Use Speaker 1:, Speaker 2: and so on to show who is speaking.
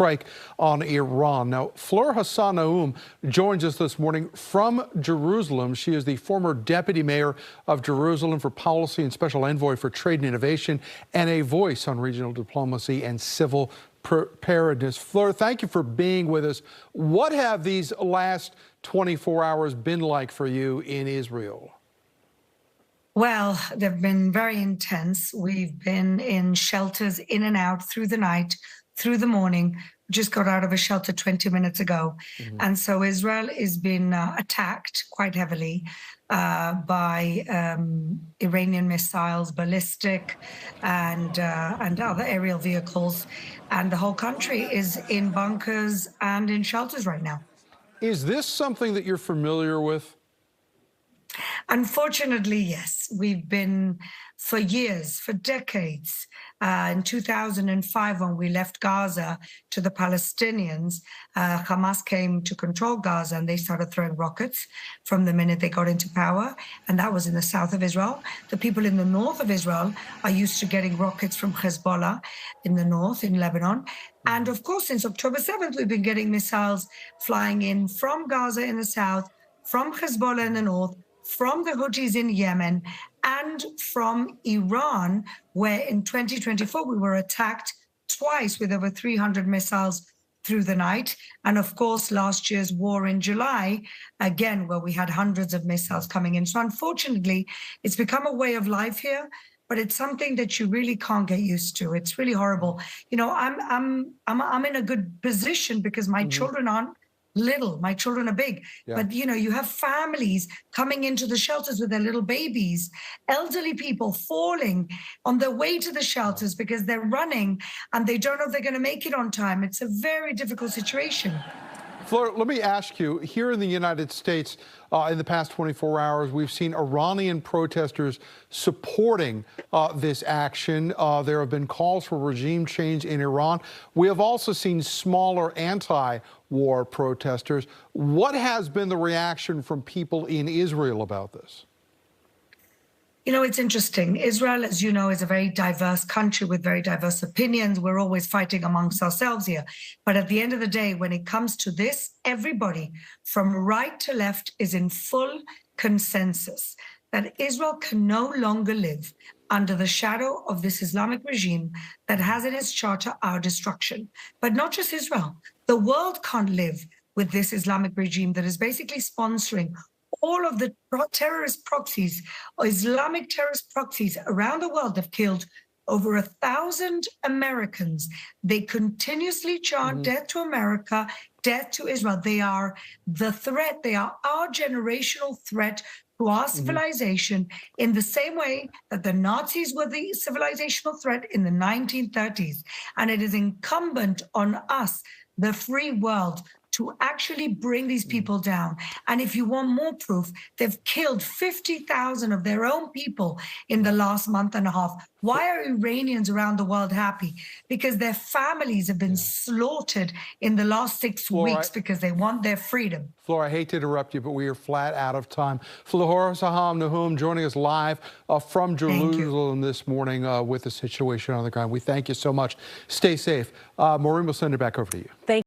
Speaker 1: strike on Iran. Now, Fleur Hassan-Nahoum joins us this morning from Jerusalem. She is the former deputy mayor of Jerusalem for policy and special envoy for trade and innovation, and a voice on regional diplomacy and civil preparedness. Fleur, thank you for being with us. What have these last 24 hours been like for you in Israel?
Speaker 2: Well, they've been very intense. We've been in shelters in and out through the night, through the morning. Just got out of a shelter 20 minutes ago. And so Israel is being attacked quite heavily by Iranian missiles, ballistic, and other aerial vehicles. And the whole country is in bunkers and in shelters right now.
Speaker 1: Is this something that you're familiar with?
Speaker 2: Unfortunately, yes. We've been for years, for decades. In 2005, when we left Gaza to the Palestinians, Hamas came to control Gaza and they started throwing rockets from the minute they got into power. And that was in the south of Israel. The people in the north of Israel are used to getting rockets from Hezbollah in the north, in Lebanon. And of course, since October 7th, we've been getting missiles flying in from Gaza in the south, from Hezbollah in the north, from the Houthis in Yemen, and from Iran, where in 2024 we were attacked twice with over 300 missiles through the night. And of course, last year's war in July, again, where we had hundreds of missiles coming in. So unfortunately, it's become a way of life here, but it's something that you really can't get used to. It's really horrible. You know, I'm in a good position because my children aren't little. My children are big. But, you know, you have families coming into the shelters with their little babies, elderly people falling on their way to the shelters because they're running and they don't know if they're going to make it on time. It's a very difficult situation.
Speaker 1: Fleur, let me ask you, here in the United States, in the past 24 hours, we've seen Iranian protesters supporting this action. There have been calls for regime change in Iran. We have also seen smaller anti-war protesters. What has been the reaction from people in Israel about this?
Speaker 2: You know, it's interesting. Israel, as you know, is a very diverse country with very diverse opinions. We're always fighting amongst ourselves here. But at the end of the day, when it comes to this, everybody from right to left is in full consensus that Israel can no longer live under the shadow of this Islamic regime that has in its charter our destruction. But not just Israel. The world can't live with this Islamic regime that is basically sponsoring all of the terrorist proxies, or Islamic terrorist proxies around the world. Have killed over 1,000 Americans. They continuously chant death to America, death to Israel. They are the threat. They are our generational threat to our civilization, in the same way that the Nazis were the civilizational threat in the 1930s. And it is incumbent on us, the free world, to actually bring these people down. And if you want more proof, they've killed 50,000 of their own people in the last month and a half. Why are Iranians around the world happy? Because their families have been slaughtered in the last 6 weeks because they want their freedom.
Speaker 1: Fleur, I hate to interrupt you, but we are flat out of time. Fleur Hassan-Nahoum joining us live from Jerusalem this morning with the situation on the ground. We thank you so much. Stay safe. Maureen will send it back over to you.